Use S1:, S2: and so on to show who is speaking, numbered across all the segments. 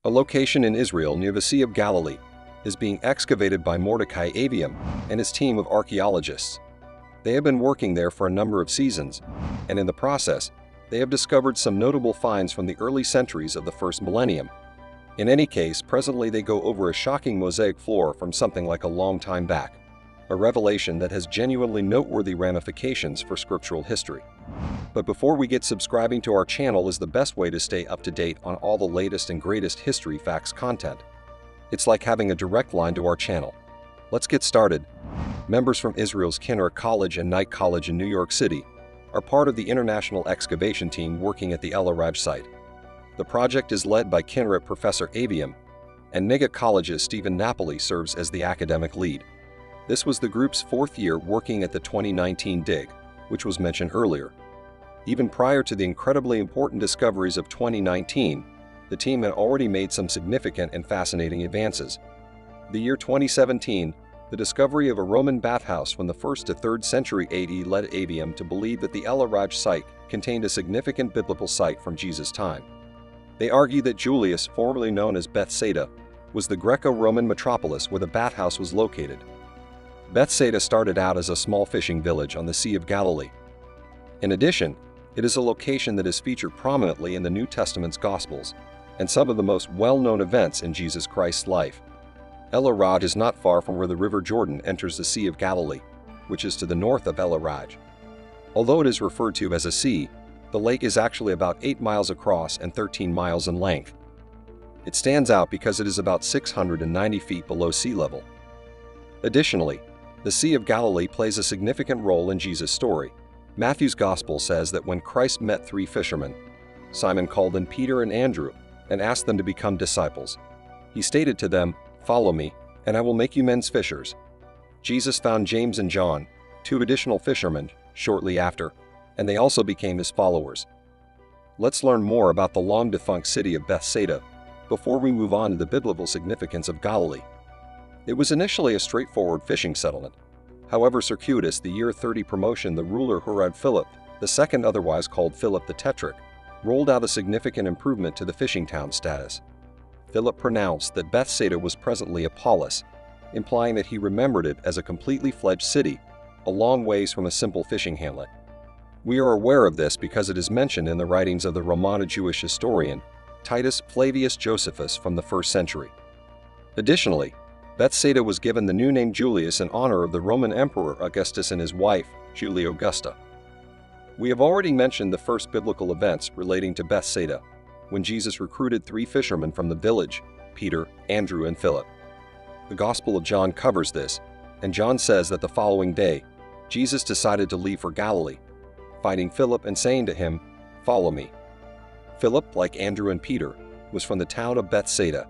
S1: A location in Israel near the Sea of Galilee is being excavated by Mordecai Avium and his team of archaeologists. They have been working there for a number of seasons, and in the process, they have discovered some notable finds from the early centuries of the first millennium. In any case, presently they go over a shocking mosaic floor from something like a long time back, a revelation that has genuinely noteworthy ramifications for scriptural history. But before we get subscribing to our channel is the best way to stay up to date on all the latest and greatest history facts content. It's like having a direct line to our channel. Let's get started. Members from Israel's Kinneret College and Knight College in New York City are part of the international excavation team working at the El-Araj site. The project is led by Kinneret Professor Avium, and Nigat College's Stephen Napoli serves as the academic lead. This was the group's fourth year working at the 2019 dig, which was mentioned earlier. Even prior to the incredibly important discoveries of 2019, the team had already made some significant and fascinating advances. The year 2017, the discovery of a Roman bathhouse from the 1st to 3rd century AD led Avium to believe that the El-Araj site contained a significant biblical site from Jesus' time. They argue that Julius, formerly known as Bethsaida, was the Greco-Roman metropolis where the bathhouse was located. Bethsaida started out as a small fishing village on the Sea of Galilee. In addition, it is a location that is featured prominently in the New Testament's Gospels and some of the most well-known events in Jesus Christ's life. El-Araj is not far from where the River Jordan enters the Sea of Galilee, which is to the north of El-Araj. Although it is referred to as a sea, the lake is actually about 8 miles across and 13 miles in length. It stands out because it is about 690 feet below sea level. Additionally, the Sea of Galilee plays a significant role in Jesus' story. Matthew's Gospel says that when Christ met 3 fishermen, Simon called in Peter and Andrew and asked them to become disciples. He stated to them, "Follow me, and I will make you men's fishers." Jesus found James and John, 2 additional fishermen, shortly after, and they also became his followers. Let's learn more about the long-defunct city of Bethsaida before we move on to the biblical significance of Galilee. It was initially a straightforward fishing settlement. However circuitous the year 30 promotion, the ruler Herod Philip, the second otherwise called Philip the Tetrarch, rolled out a significant improvement to the fishing town status. Philip pronounced that Bethsaida was presently a polis, implying that he remembered it as a completely fledged city, a long ways from a simple fishing hamlet. We are aware of this because it is mentioned in the writings of the Romano-Jewish historian Titus Flavius Josephus from the 1st century. Additionally, Bethsaida was given the new name Julius in honor of the Roman Emperor Augustus and his wife, Julia Augusta. We have already mentioned the first biblical events relating to Bethsaida, when Jesus recruited 3 fishermen from the village, Peter, Andrew, and Philip. The Gospel of John covers this, and John says that the following day, Jesus decided to leave for Galilee, finding Philip and saying to him, "Follow me." Philip, like Andrew and Peter, was from the town of Bethsaida.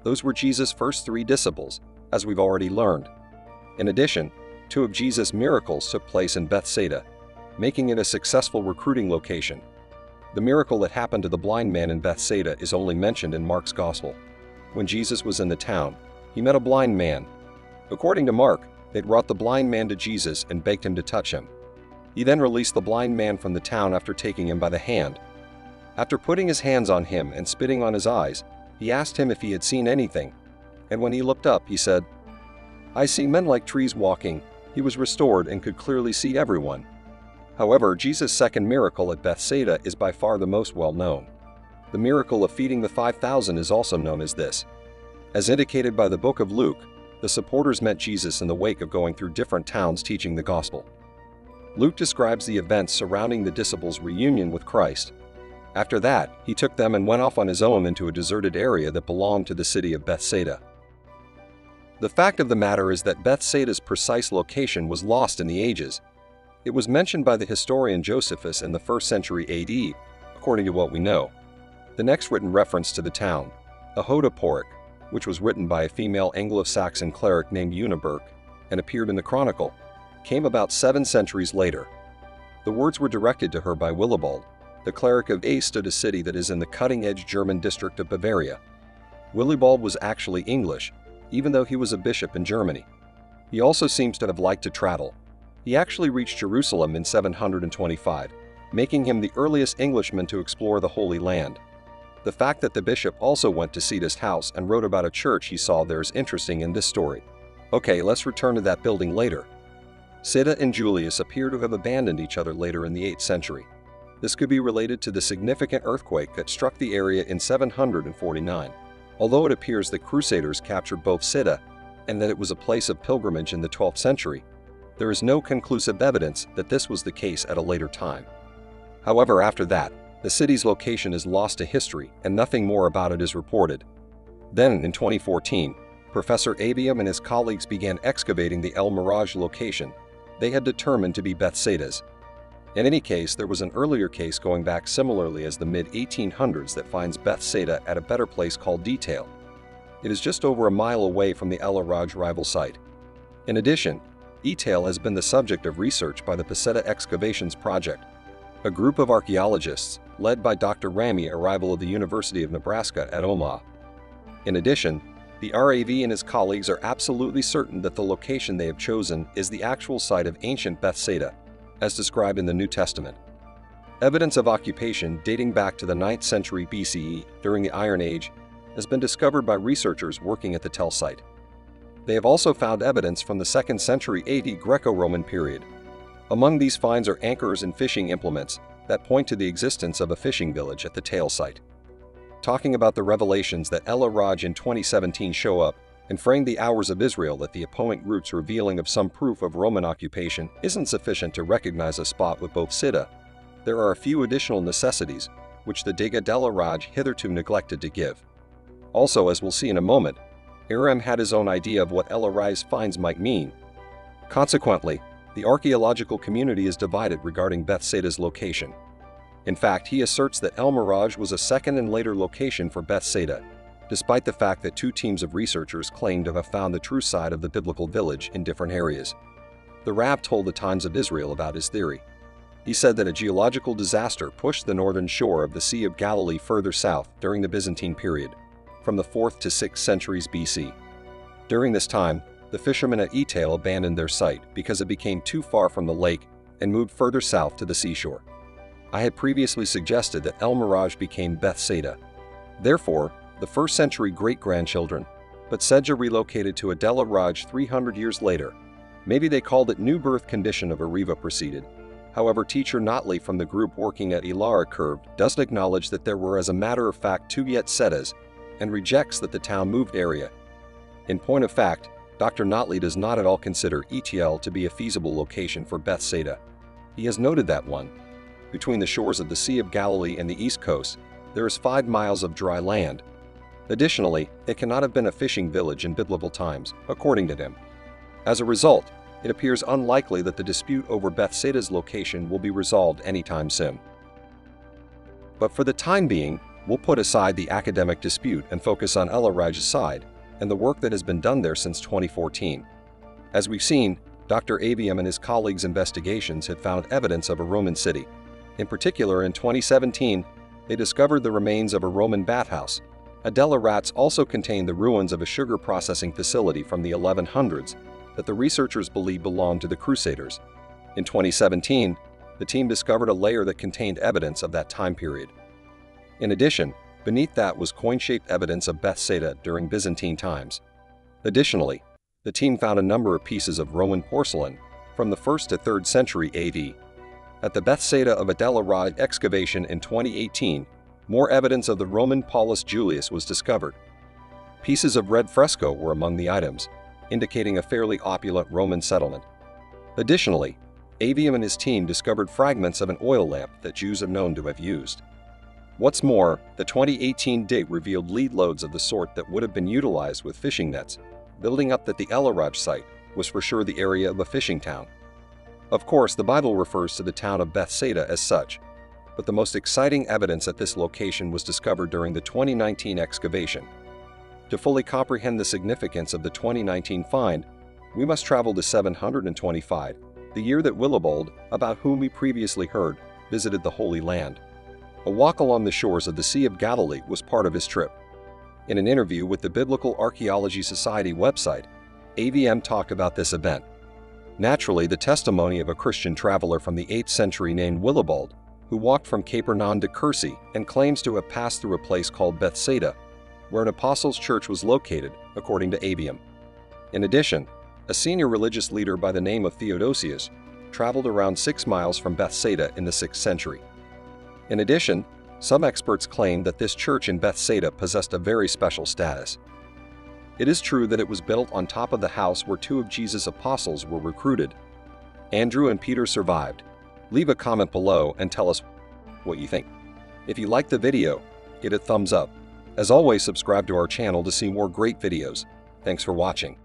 S1: Those were Jesus' first 3 disciples, as we've already learned. In addition, 2 of Jesus' miracles took place in Bethsaida, making it a successful recruiting location. The miracle that happened to the blind man in Bethsaida is only mentioned in Mark's Gospel. When Jesus was in the town, he met a blind man. According to Mark, they brought the blind man to Jesus and begged him to touch him. He then released the blind man from the town after taking him by the hand. After putting his hands on him and spitting on his eyes, he asked him if he had seen anything, and when he looked up, he said, "I see men like trees walking." He was restored and could clearly see everyone. However, Jesus' second miracle at Bethsaida is by far the most well-known. The miracle of feeding the 5,000 is also known as this. As indicated by the book of Luke, the supporters met Jesus in the wake of going through different towns teaching the gospel. Luke describes the events surrounding the disciples' reunion with Christ. After that, he took them and went off on his own into a deserted area that belonged to the city of Bethsaida. The fact of the matter is that Bethsaida's precise location was lost in the ages. It was mentioned by the historian Josephus in the 1st century AD, according to what we know. The next written reference to the town, Ahoda-Porek, which was written by a female Anglo-Saxon cleric named Uniberg and appeared in the Chronicle, came about 7 centuries later. The words were directed to her by Willibald, the cleric of Eichstätt, a city that is in the cutting-edge German district of Bavaria. Willibald was actually English, even though he was a bishop in Germany. He also seems to have liked to travel. He actually reached Jerusalem in 725, making him the earliest Englishman to explore the Holy Land. The fact that the bishop also went to Sida's house and wrote about a church he saw there is interesting in this story. Okay, let's return to that building later. Sida and Julius appear to have abandoned each other later in the 8th century. This could be related to the significant earthquake that struck the area in 749. Although it appears that Crusaders captured both Sida and that it was a place of pilgrimage in the 12th century, there is no conclusive evidence that this was the case at a later time. However, after that, the city's location is lost to history and nothing more about it is reported. Then, in 2014, Professor Avium and his colleagues began excavating the El-Araj location they had determined to be Bethsaida's. In any case, there was an earlier case going back similarly as the mid-1800s that finds Bethsaida at a better place called Detail. It is just over a mile away from the El-Araj rival site. In addition, Detail has been the subject of research by the Peseta Excavations Project, a group of archaeologists led by Dr. Rami, a rival of the University of Nebraska at Omaha. In addition, the RAV and his colleagues are absolutely certain that the location they have chosen is the actual site of ancient Bethsaida, as described in the New Testament. Evidence of occupation dating back to the 9th century BCE during the Iron Age has been discovered by researchers working at the Tel site. They have also found evidence from the 2nd century AD Greco-Roman period. Among these finds are anchors and fishing implements that point to the existence of a fishing village at the Tel site. Talking about the revelations that El-Araj in 2017 show up and frame the hours of Israel that the opponent groups revealing of some proof of Roman occupation isn't sufficient to recognize a spot with both Sida. There are a few additional necessities which the Dega del-Araj hitherto neglected to give. Also, as we'll see in a moment, Aram had his own idea of what El-Araj's finds might mean. Consequently, the archaeological community is divided regarding Bethsaida's location. In fact, he asserts that El-Araj was a second and later location for Bethsaida, despite the fact that two teams of researchers claim to have found the true site of the biblical village in different areas. The Rav told the Times of Israel about his theory. He said that a geological disaster pushed the northern shore of the Sea of Galilee further south during the Byzantine period, from the 4th to 6th centuries BC. During this time, the fishermen at Etail abandoned their site because it became too far from the lake and moved further south to the seashore. I had previously suggested that El-Araj became Bethsaida. Therefore, the 1st century great-grandchildren, but Sedja relocated to El-Araj 300 years later. Maybe they called it new birth condition of Ariva proceeded. However, teacher Notley from the group working at El-Araj doesn't acknowledge that there were as a matter of fact two Yetzedas and rejects that the town moved area. In point of fact, Dr. Notley does not at all consider Etiel to be a feasible location for Bethsaida. He has noted that one. Between the shores of the Sea of Galilee and the east coast, there is 5 miles of dry land. Additionally, it cannot have been a fishing village in biblical times, according to him. As a result, it appears unlikely that the dispute over Bethsaida's location will be resolved anytime soon. But for the time being, we'll put aside the academic dispute and focus on El-Araj's side and the work that has been done there since 2014. As we've seen, Dr. Avium and his colleagues' investigations had found evidence of a Roman city. In particular, in 2017, they discovered the remains of a Roman bathhouse. El-Araj also contained the ruins of a sugar processing facility from the 1100s that the researchers believe belonged to the Crusaders. In 2017, the team discovered a layer that contained evidence of that time period. In addition, beneath that was coin-shaped evidence of Bethsaida during Byzantine times. Additionally, the team found a number of pieces of Roman porcelain from the 1st to 3rd century AD. At the Bethsaida of El-Araj excavation in 2018, more evidence of the Roman Paulus Julius was discovered. Pieces of red fresco were among the items, indicating a fairly opulent Roman settlement. Additionally, Avium and his team discovered fragments of an oil lamp that Jews have known to have used. What's more, the 2018 dig revealed lead loads of the sort that would have been utilized with fishing nets, building up that the El-Araj site was for sure the area of a fishing town. Of course, the Bible refers to the town of Bethsaida as such, but the most exciting evidence at this location was discovered during the 2019 excavation. To fully comprehend the significance of the 2019 find, we must travel to 725, the year that Willibald, about whom we previously heard, visited the Holy Land. A walk along the shores of the Sea of Galilee was part of his trip. In an interview with the Biblical Archaeology Society website, AVM talked about this event. Naturally, the testimony of a Christian traveler from the 8th century named Willibald, who walked from Capernaum to Cursi and claims to have passed through a place called Bethsaida, where an apostles' church was located, according to Avium. In addition, a senior religious leader by the name of Theodosius traveled around 6 miles from Bethsaida in the 6th century. In addition, some experts claim that this church in Bethsaida possessed a very special status. It is true that it was built on top of the house where 2 of Jesus' apostles were recruited. Andrew and Peter survived. Leave a comment below and tell us what you think. If you liked the video, give it a thumbs up. As always, subscribe to our channel to see more great videos. Thanks for watching.